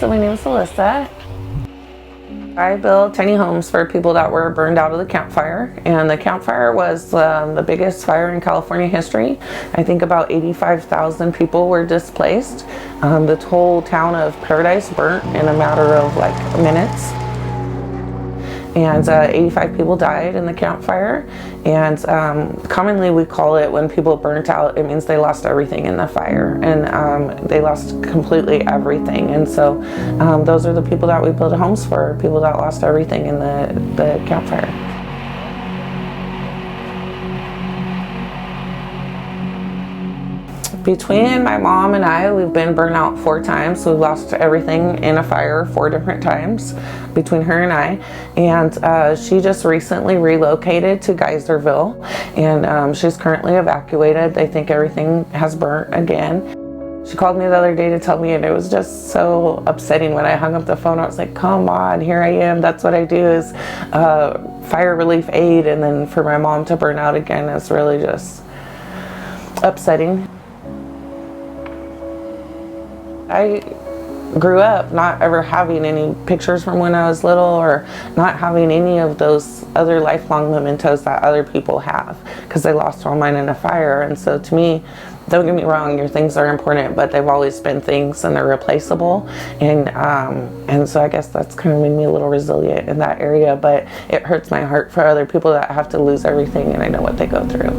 So my name is Alyssa. I built tiny homes for people that were burned out of the campfire, and the campfire was the biggest fire in California history. I think about 85,000 people were displaced. The whole town of Paradise burnt in a matter of like minutes. And 85 people died in the campfire, and commonly we call it, when people burnt out, it means they lost everything in the fire, and they lost completely everything. And so those are the people that we build homes for, people that lost everything in the campfire. Between my mom and I, we've been burned out 4 times. We've lost everything in a fire 4 different times between her and I. And she just recently relocated to Geyserville, and she's currently evacuated. They think everything has burnt again. She called me the other day to tell me, and it was just so upsetting when I hung up the phone. I was like, come on, here I am. That's what I do, is fire relief aid. And then for my mom to burn out again is really just upsetting. I grew up not ever having any pictures from when I was little, or not having any of those other lifelong mementos that other people have, because they lost all mine in a fire. And so to me, don't get me wrong, your things are important, but they've always been things, and they're replaceable. And so I guess that's kind of made me a little resilient in that area, but it hurts my heart for other people that have to lose everything, and I know what they go through.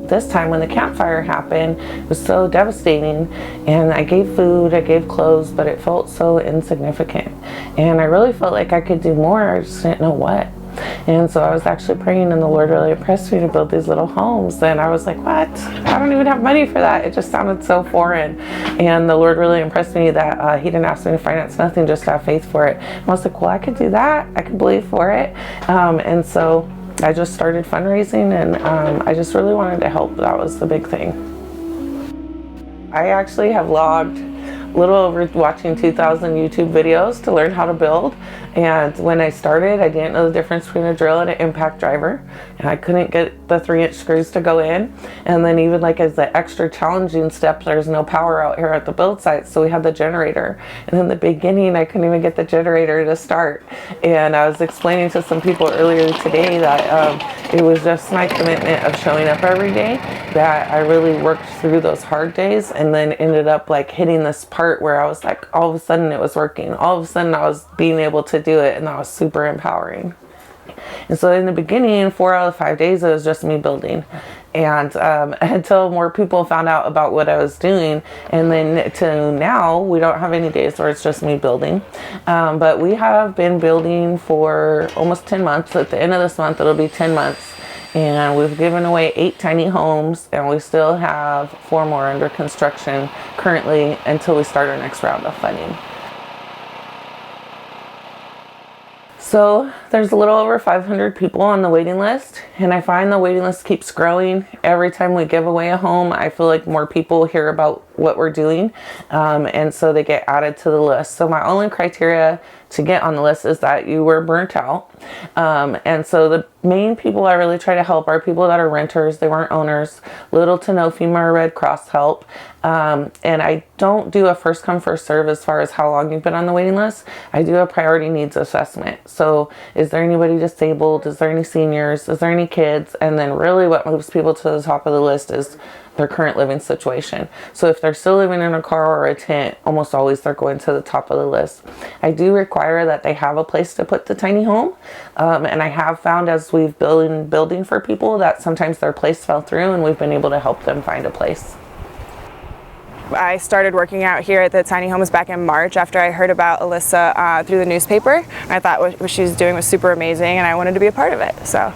This time when the campfire happened, it was so devastating, and I gave food, I gave clothes, but it felt so insignificant. And I really felt like I could do more, I just didn't know what. And so I was actually praying, and the Lord really impressed me to build these little homes. And I was like, what? I don't even have money for that. It just sounded so foreign. And the Lord really impressed me that He didn't ask me to finance nothing, just to have faith for it. And I was like, well, I could do that. I could believe for it. And so I just started fundraising, and I just really wanted to help. That was the big thing. I actually have logged a little over watching 2,000 YouTube videos to learn how to build. And when I started, I didn't know the difference between a drill and an impact driver, and I couldn't get the 3-inch screws to go in. And then even like as the extra challenging step, there's no power out here at the build site, so we had the generator. And in the beginning, I couldn't even get the generator to start. And I was explaining to some people earlier today that it was just my commitment of showing up every day that I really worked through those hard days, and then ended up like hitting this part where I was like, all of a sudden it was working. All of a sudden I was being able to do it, and that was super empowering. And so in the beginning, 4 out of 5 days, it was just me building. And until more people found out about what I was doing, and then to now, we don't have any days where it's just me building. But we have been building for almost 10 months. At the end of this month, it'll be 10 months. And we've given away 8 tiny homes, and we still have 4 more under construction currently until we start our next round of funding. So there's a little over 500 people on the waiting list, and I find the waiting list keeps growing. Every time we give away a home, I feel like more people hear about what we're doing, and so they get added to the list. So my only criteria to get on the list is that you were burnt out. And so the main people I really try to help are people that are renters. They weren't owners. Little to no FEMA or Red Cross help. And I don't do a first come first serve as far as how long you've been on the waiting list. I do a priority needs assessment. So is there anybody disabled? Is there any seniors? Is there any kids? And then really what moves people to the top of the list is their current living situation. So if they're still living in a car or a tent, almost always they're going to the top of the list. I do require that they have a place to put the tiny home. And I have found as we've been building for people that sometimes their place fell through, and we've been able to help them find a place. I started working out here at the tiny homes back in March after I heard about Alyssa through the newspaper. I thought what she was doing was super amazing, and I wanted to be a part of it. So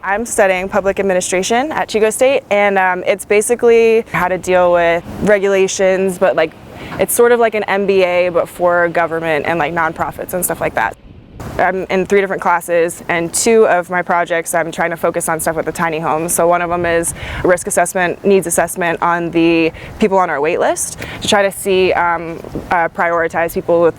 I'm studying public administration at Chico State, and it's basically how to deal with regulations, but like it's sort of like an MBA but for government and like nonprofits and stuff like that. I'm in 3 different classes, and 2 of my projects I'm trying to focus on stuff with the tiny homes. So one of them is risk assessment, needs assessment on the people on our wait list to try to see, prioritize people with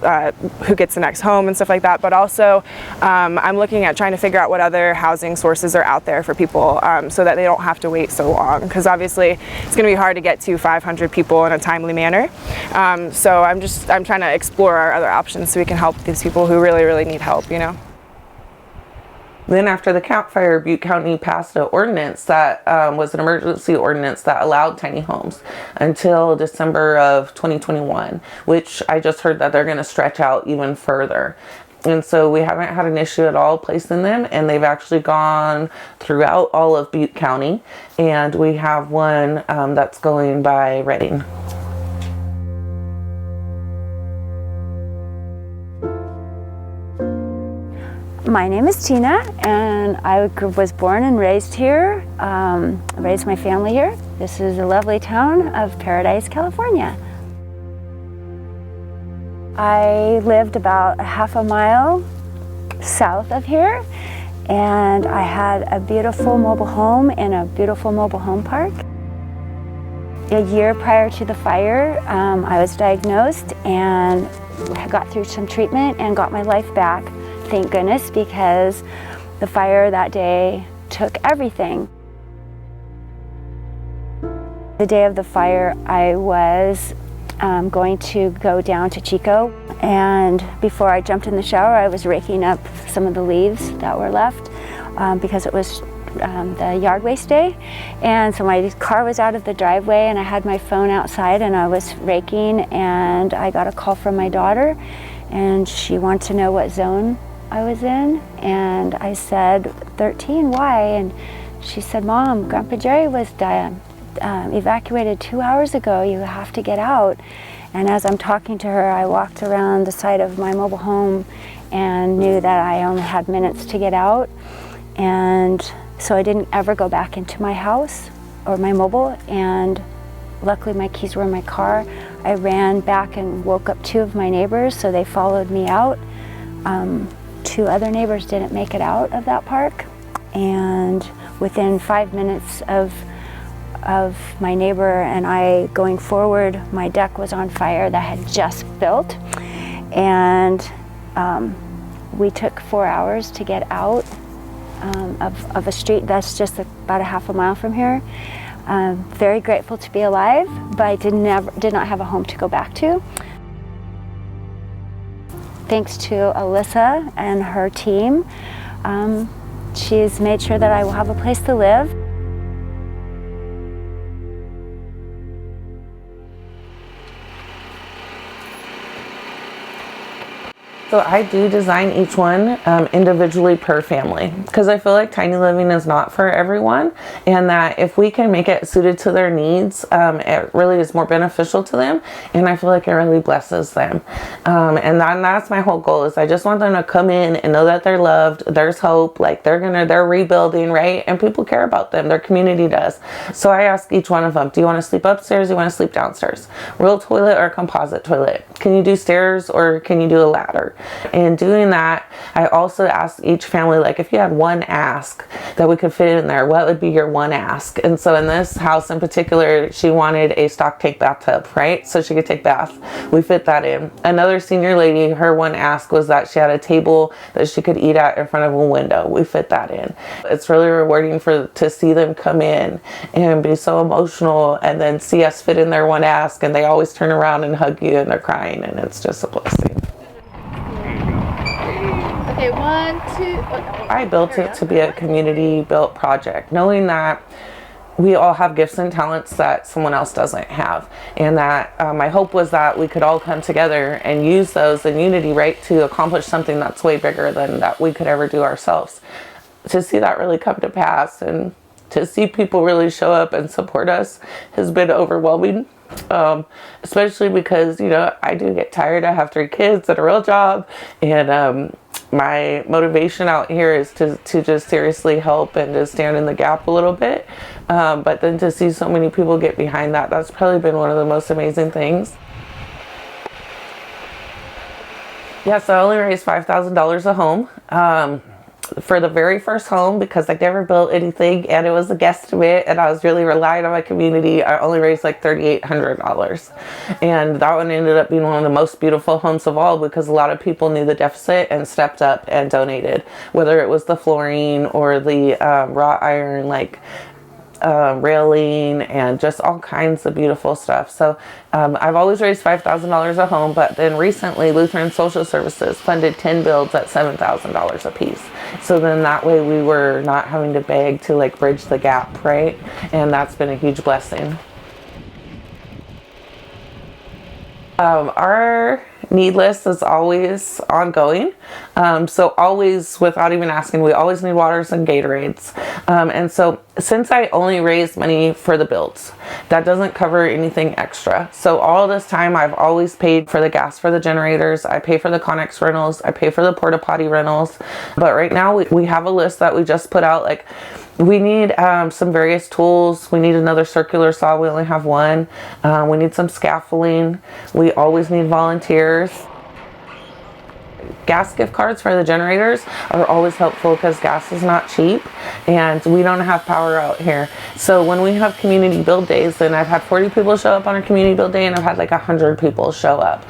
who gets the next home and stuff like that. But also I'm looking at trying to figure out what other housing sources are out there for people so that they don't have to wait so long, because obviously it's going to be hard to get to 500 people in a timely manner. So I'm trying to explore our other options so we can help these people who really need help, you know. Then after the campfire, Butte County passed an ordinance that was an emergency ordinance that allowed tiny homes until December of 2021, which I just heard that they're going to stretch out even further. And so we haven't had an issue at all placing them, and they've actually gone throughout all of Butte County, and we have one that's going by Redding. My name is Tina, and I was born and raised here. I raised my family here. This is the lovely town of Paradise, California. I lived about a half a mile south of here, and I had a beautiful mobile home in a beautiful mobile home park. A year prior to the fire, I was diagnosed and got through some treatment and got my life back. Thank goodness, because the fire that day took everything. The day of the fire, I was going to go down to Chico, and before I jumped in the shower, I was raking up some of the leaves that were left because it was the yard waste day. And so my car was out of the driveway, and I had my phone outside, and I was raking, and I got a call from my daughter, and she wanted to know what zone I was in, and I said 13, why? And she said, Mom, Grandpa Jerry was evacuated 2 hours ago, you have to get out. And as I'm talking to her, I walked around the side of my mobile home and knew that I only had minutes to get out. And so I didn't ever go back into my house or my mobile, and luckily my keys were in my car. I ran back and woke up 2 of my neighbors, so they followed me out. 2 other neighbors didn't make it out of that park, and within 5 minutes of my neighbor and I going forward, my deck was on fire that had just built, and we took 4 hours to get out of a street that's just about a half a mile from here. Very grateful to be alive, but I did not have a home to go back to. Thanks to Alyssa and her team, she's made sure that I will have a place to live. So I do design each one individually per family, because I feel like tiny living is not for everyone, and that if we can make it suited to their needs, it really is more beneficial to them, and I feel like it really blesses them. And that's my whole goal, is I just want them to come in and know that they're loved, there's hope, like they're rebuilding, right? And people care about them, their community does. So I ask each one of them, do you want to sleep upstairs, do you want to sleep downstairs? Real toilet or composite toilet? Can you do stairs or can you do a ladder? And doing that, I also asked each family, like, if you had one ask that we could fit in there, what would be your one ask? And so in this house in particular, she wanted a stock tank bathtub, right? So she could take bath. We fit that in. Another senior lady, her one ask was that she had a table that she could eat at in front of a window. We fit that in. It's really rewarding to see them come in and be so emotional and then see us fit in their one ask, and they always turn around and hug you and they're crying, and it's just a blessing. Okay, 1, 2. I built it to be a community-built project, knowing that we all have gifts and talents that someone else doesn't have, and that my hope was that we could all come together and use those in unity, right, to accomplish something that's way bigger than that we could ever do ourselves. To see that really come to pass and to see people really show up and support us has been overwhelming. Especially because, you know, I do get tired. I have 3 kids and a real job, and my motivation out here is to just seriously help and to stand in the gap a little bit, but then to see so many people get behind that's probably been one of the most amazing things. Yeah, so I only raised $5,000 a home. For the very first home, because I never built anything and it was a guesstimate and I was really relying on my community, I only raised like $3,800. And that one ended up being one of the most beautiful homes of all, because a lot of people knew the deficit and stepped up and donated, whether it was the flooring or the wrought iron, like railing, and just all kinds of beautiful stuff. So I've always raised $5,000 a home, but then recently Lutheran Social Services funded 10 builds at $7,000 a piece. So then that way we were not having to beg to like bridge the gap, right? And that's been a huge blessing. Our need list is always ongoing. So always, without even asking, we always need waters and Gatorades. And so since I only raised money for the builds, that doesn't cover anything extra. So all this time I've always paid for the gas for the generators. I pay for the Connex rentals. I pay for the porta potty rentals. But right now we have a list that we just put out. Like, we need some various tools. We need another circular saw. We only have one. We need some scaffolding. We always need volunteers. Gas gift cards for the generators are always helpful because gas is not cheap and we don't have power out here. So when we have community build days, then I've had 40 people show up on a community build day and I've had like 100 people show up.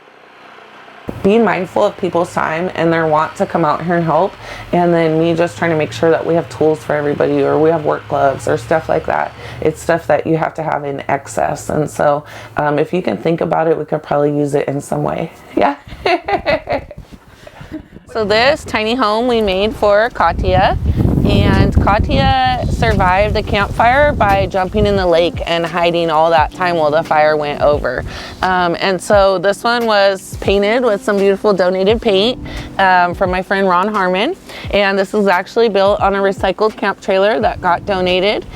Being mindful of people's time and their want to come out here and help, and then me just trying to make sure that we have tools for everybody, or we have work gloves or stuff like that. It's stuff that you have to have in excess, and so if you can think about it, we could probably use it in some way. Yeah. So this tiny home we made for Katya, and Katya survived the campfire by jumping in the lake and hiding all that time while the fire went over. And so this one was painted with some beautiful donated paint from my friend Ron Harmon. And this is actually built on a recycled camp trailer that got donated.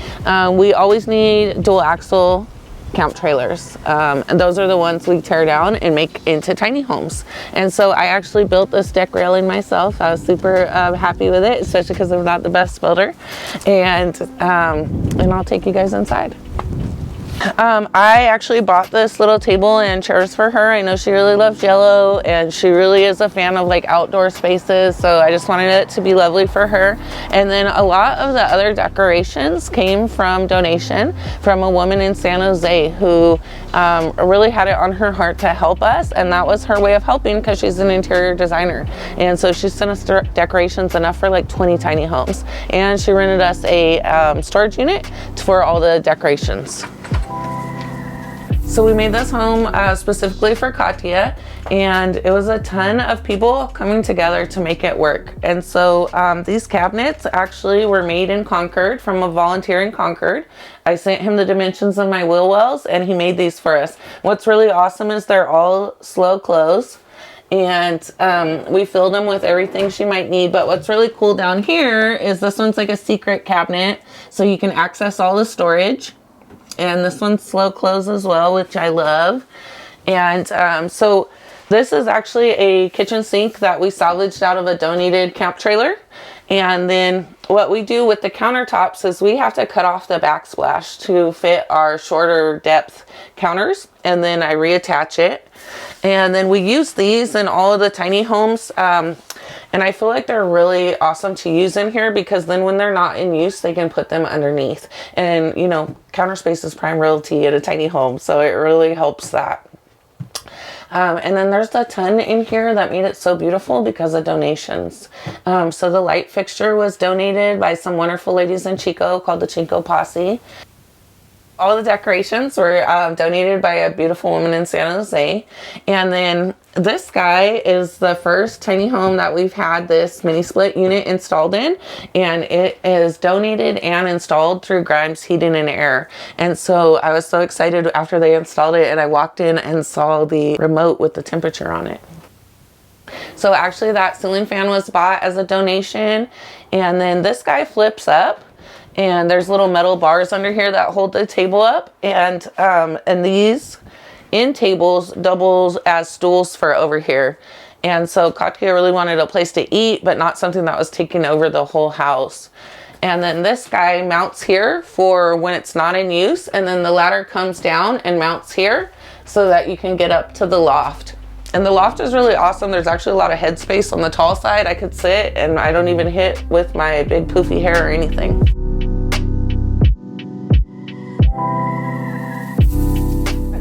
We always need dual axle camp trailers, and those are the ones we tear down and make into tiny homes. And so I actually built this deck railing myself. I was super happy with it, especially because I'm not the best builder. And I'll take you guys inside. I actually bought this little table and chairs for her. I know she really loves Jello and she really is a fan of like outdoor spaces, so I just wanted it to be lovely for her. And then a lot of the other decorations came from donation from a woman in San Jose who really had it on her heart to help us, and that was her way of helping because she's an interior designer. And so she sent us decorations enough for like 20 tiny homes, and she rented us a storage unit for all the decorations. So we made this home specifically for Katya, and it was a ton of people coming together to make it work. And so these cabinets actually were made in Concord from a volunteer in Concord. I sent him the dimensions of my wheel wells and he made these for us. What's really awesome is they're all slow close, and we filled them with everything she might need. But what's really cool down here is this one's like a secret cabinet, so you can access all the storage. And this one's slow close as well, which I love. And so this is actually a kitchen sink that we salvaged out of a donated camp trailer. And then what we do with the countertops is we have to cut off the backsplash to fit our shorter depth counters, and then I reattach it. And then we use these in all of the tiny homes. And I feel like they're really awesome to use in here because then when they're not in use, they can put them underneath. And, you know, counter space is prime realty at a tiny home, so it really helps that. And then there's a ton in here that made it so beautiful because of donations. So the light fixture was donated by some wonderful ladies in Chico called the Chico Posse. All the decorations were donated by a beautiful woman in San Jose. And then this guy is the first tiny home that we've had this mini split unit installed in, and it is donated and installed through Grimes Heating and Air. And so I was so excited after they installed it, and I walked in and saw the remote with the temperature on it. So actually that ceiling fan was bought as a donation, and then this guy flips up. And there's little metal bars under here that hold the table up, and these end tables doubles as stools for over here. And so Katya really wanted a place to eat, but not something that was taking over the whole house. And then this guy mounts here for when it's not in use, and then the ladder comes down and mounts here so that you can get up to the loft. And the loft is really awesome. There's actually a lot of headspace on the tall side. I could sit and I don't even hit with my big poofy hair or anything.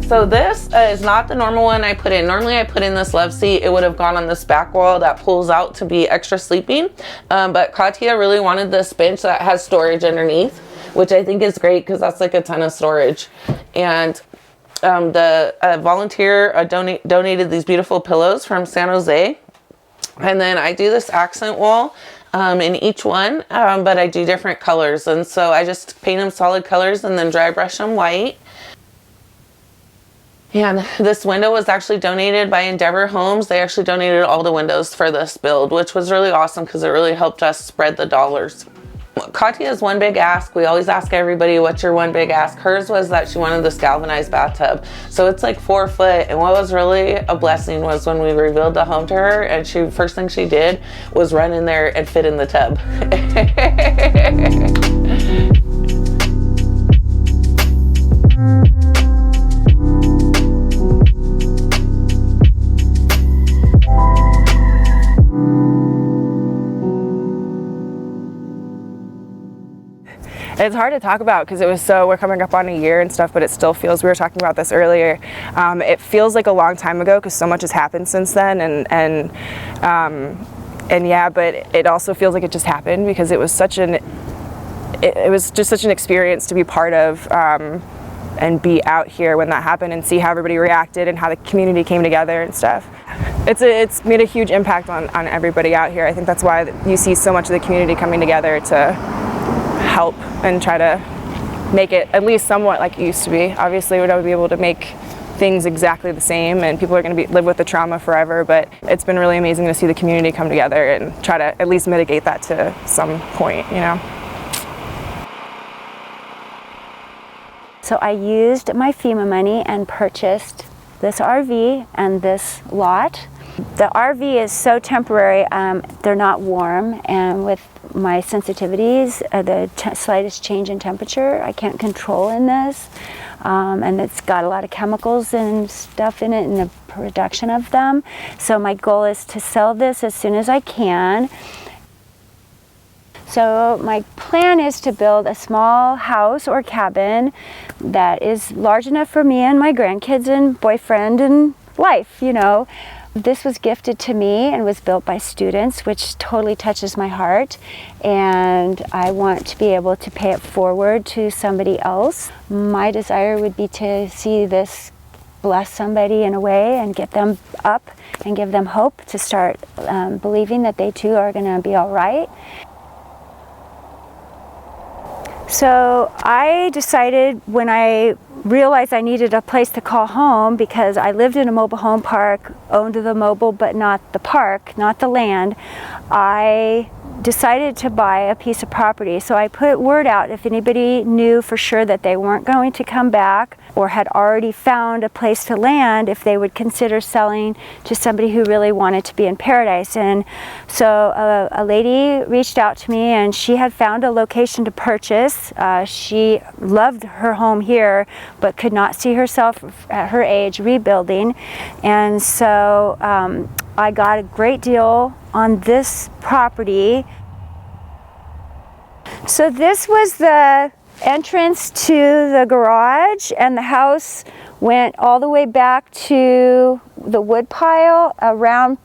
So this is not the normal one I put in. Normally I put in this love seat. It would have gone on this back wall that pulls out to be extra sleeping. But Katya really wanted this bench that has storage underneath, which I think is great because that's like a ton of storage. And the volunteer donated these beautiful pillows from San Jose. And then I do this accent wall in each one, but I do different colors. And so I just paint them solid colors and then dry brush them white. And this window was actually donated by Endeavor Homes. They actually donated all the windows for this build, which was really awesome because it really helped us spread the dollars. Katya's one big ask, we always ask everybody, what's your one big ask? Hers was that she wanted this galvanized bathtub. So it's like 4 foot. And what was really a blessing was when we revealed the home to her, and first thing she did was run in there and fit in the tub. It's hard to talk about because we're coming up on a year and stuff, but it still feels, we were talking about this earlier, it feels like a long time ago because so much has happened since then, and yeah, but it also feels like it just happened because it was just such an experience to be part of, and be out here when that happened and see how everybody reacted and how the community came together and stuff. It's made a huge impact on everybody out here. I think that's why you see so much of the community coming together to help and try to make it at least somewhat like it used to be. Obviously, we'd never be able to make things exactly the same, and people are going to live with the trauma forever, but it's been really amazing to see the community come together and try to at least mitigate that to some point, you know. So I used my FEMA money and purchased this RV and this lot. The RV is so temporary, they're not warm, and with my sensitivities, the slightest change in temperature I can't control in this, and it's got a lot of chemicals and stuff in it in the production of them. So my goal is to sell this as soon as I can. So my plan is to build a small house or cabin that is large enough for me and my grandkids and boyfriend and life, you know. This was gifted to me and was built by students, which totally touches my heart, and I want to be able to pay it forward to somebody else. My desire would be to see this bless somebody in a way and get them up and give them hope to start believing that they too are going to be all right. So I decided when I realized I needed a place to call home, because I lived in a mobile home park, owned the mobile but not the park, not the land, I decided to buy a piece of property. So I put word out if anybody knew for sure that they weren't going to come back or had already found a place to land, if they would consider selling to somebody who really wanted to be in paradise. And so a lady reached out to me, and she had found a location to purchase. She loved her home here but could not see herself at her age rebuilding, and so I got a great deal on this property. So this was the entrance to the garage, and the house went all the way back to the wood pile around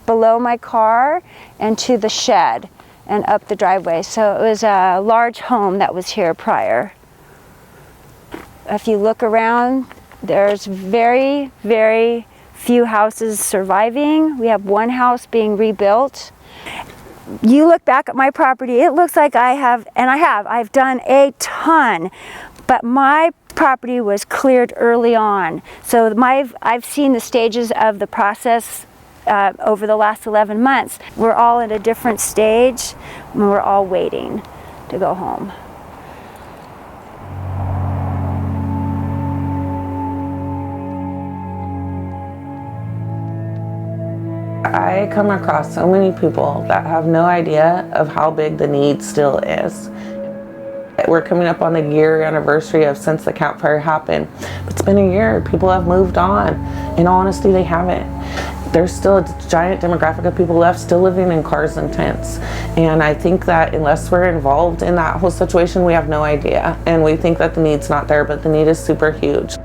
below my car and to the shed and up the driveway. So it was a large home that was here prior. If you look around, there's very, very few houses surviving. We have one house being rebuilt. You look back at my property, it looks like I've done a ton, but my property was cleared early on. So I've seen the stages of the process over the last 11 months. We're all at a different stage, and we're all waiting to go home. I come across so many people that have no idea of how big the need still is. We're coming up on the year anniversary of since the campfire happened. It's been a year. People have moved on. In all honesty, they haven't. There's still a giant demographic of people left still living in cars and tents. And I think that unless we're involved in that whole situation, we have no idea. And we think that the need's not there, but the need is super huge.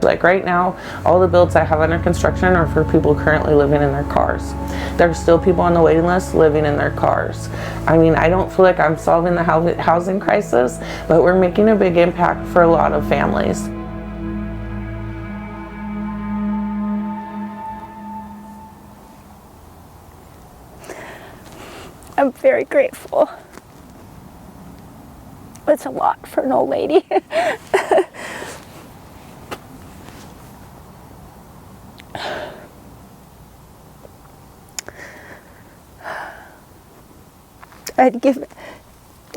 Like right now, all the builds I have under construction are for people currently living in their cars. There's still people on the waiting list living in their cars. I mean, I don't feel like I'm solving the housing crisis, but we're making a big impact for a lot of families. I'm very grateful. It's a lot for an old lady. I'd give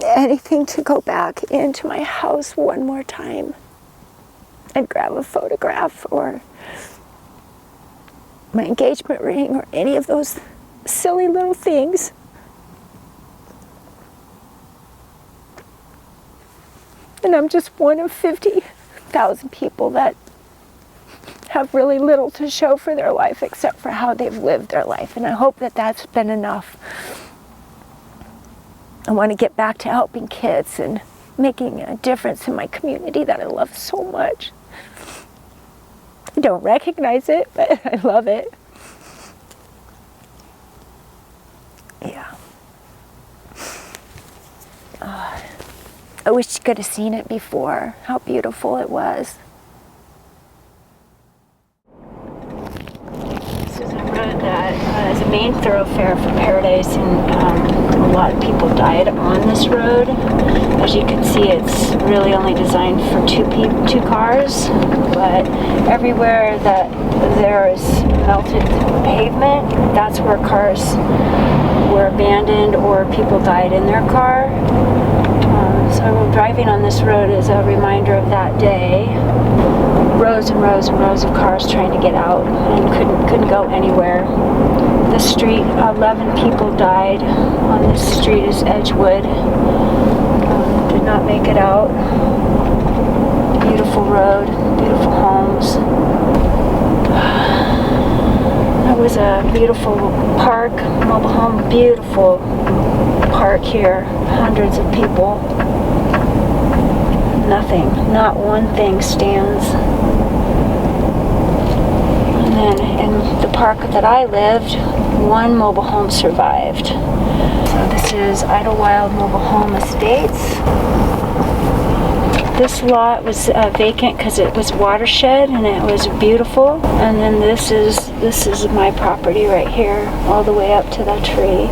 anything to go back into my house one more time and grab a photograph or my engagement ring or any of those silly little things. And I'm just one of 50,000 people that have really little to show for their life except for how they've lived their life. And I hope that that's been enough. I want to get back to helping kids and making a difference in my community that I love so much. I don't recognize it, but I love it. Yeah. I wish you could have seen it before, how beautiful it was. This is a road that is a main thoroughfare for Paradise, and a lot of people died on this road. As you can see, it's really only designed for two cars, but everywhere that there is melted pavement, that's where cars were abandoned or people died in their car. So driving on this road is a reminder of that day. Rows and rows and rows of cars trying to get out and couldn't go anywhere. This street, 11 people died on this street is Edgewood. Did not make it out. Beautiful road, beautiful homes. It was a beautiful park, mobile home, beautiful park here. Hundreds of people. Nothing, not one thing stands. And then in the park that I lived, one mobile home survived. So this is Idlewild Mobile Home Estates. This lot was vacant because it was watershed and it was beautiful. And then this is my property right here, all the way up to the tree.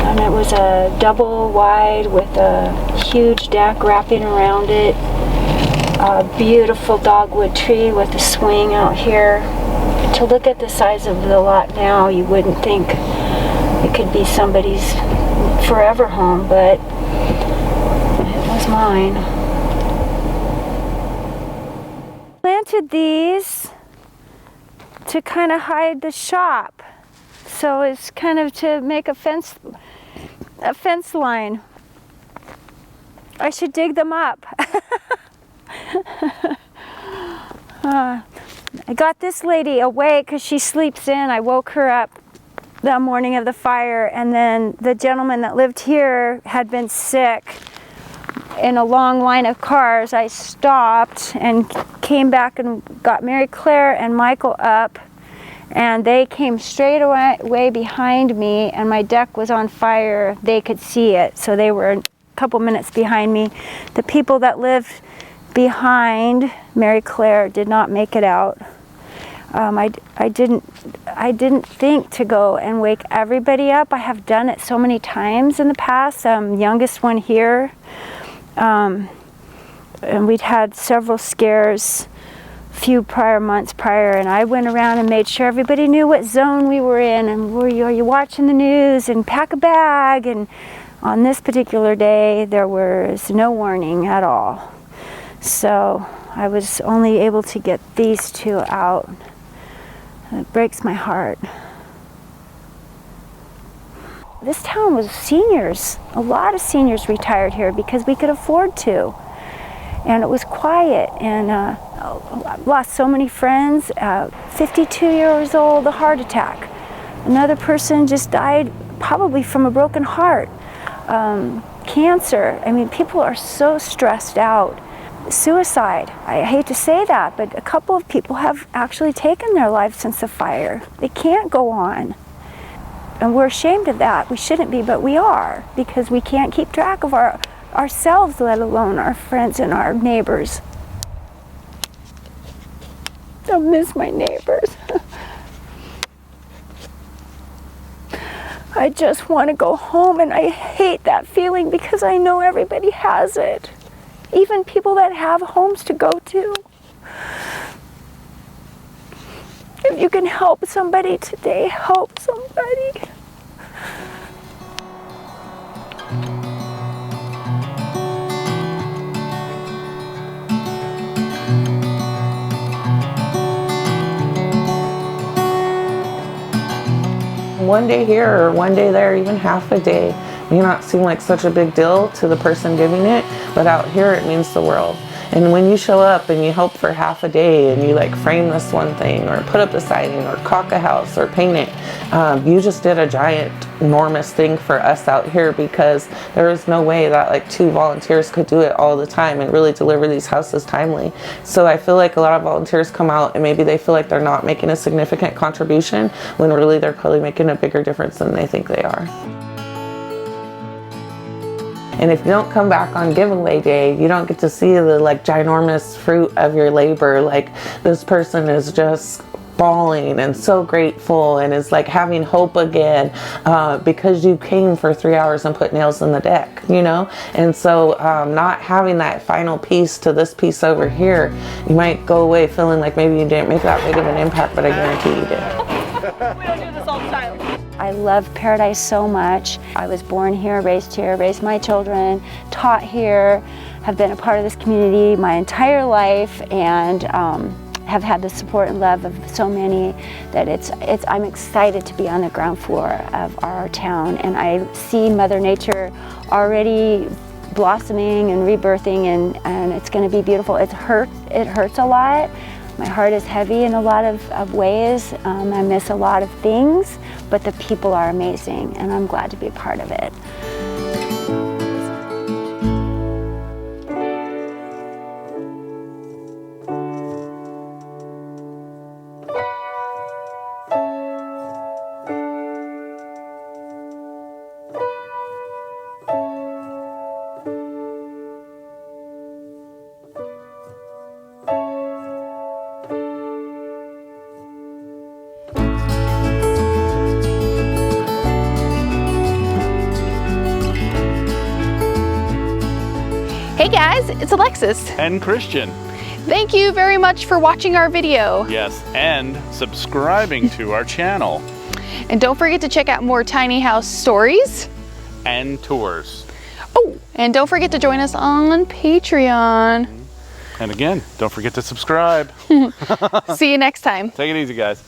And it was a double wide with a huge deck wrapping around it. A beautiful dogwood tree with a swing out here. To look at the size of the lot now, you wouldn't think it could be somebody's forever home, but it was mine. Planted these to kind of hide the shop. So it's kind of to make a fence line. I should dig them up. I got this lady awake because she sleeps in. I woke her up the morning of the fire, and then the gentleman that lived here had been sick in a long line of cars. I stopped and came back and got Mary Claire and Michael up, and they came straight away behind me, and my deck was on fire. They could see it, so they were a couple minutes behind me. The people that lived behind Mary Claire did not make it out. I didn't think to go and wake everybody up. I have done it so many times in the past. Youngest one here, and we'd had several scares few months prior, and I went around and made sure everybody knew what zone we were in, and are you watching the news, and pack a bag. And on this particular day there was no warning at all, so I was only able to get these two out. It breaks my heart. This town was seniors. A lot of seniors retired here because we could afford to. And it was quiet, and I lost so many friends. 52 years old, a heart attack. Another person just died probably from a broken heart. Cancer. I mean, people are so stressed out. Suicide. I hate to say that, but a couple of people have actually taken their lives since the fire. They can't go on. And we're ashamed of that. We shouldn't be, but we are, because we can't keep track of ourselves, let alone our friends and our neighbors. I miss my neighbors. I just want to go home, and I hate that feeling because I know everybody has it. Even people that have homes to go to. If you can help somebody today, help somebody. One day here or one day there, even half a day, may not seem like such a big deal to the person giving it, but out here it means the world. And when you show up and you help for half a day and you like frame this one thing or put up the siding or caulk a house or paint it, you just did a giant, enormous thing for us out here, because there is no way that like 2 volunteers could do it all the time and really deliver these houses timely. So I feel like a lot of volunteers come out and maybe they feel like they're not making a significant contribution when really they're probably making a bigger difference than they think they are. And if you don't come back on giveaway day, you don't get to see the like ginormous fruit of your labor. Like, this person is just bawling and so grateful and is like having hope again, because you came for 3 hours and put nails in the deck, you know? And so not having that final piece to this piece over here, you might go away feeling like maybe you didn't make that big of an impact, but I guarantee you did. We don't do this all the time. I love Paradise so much. I was born here, raised my children, taught here, have been a part of this community my entire life, and have had the support and love of so many that I'm excited to be on the ground floor of our town, and I see Mother Nature already blossoming and rebirthing, and it's going to be beautiful. It hurts a lot. My heart is heavy in a lot of ways. I miss a lot of things, but the people are amazing, and I'm glad to be a part of it. Hey guys, it's Alexis and Christian. Thank you very much for watching our video. Yes, and subscribing to our channel. And don't forget to check out more tiny house stories And tours. Oh, and don't forget to join us on Patreon. And again, don't forget to subscribe. See you next time. Take it easy, guys.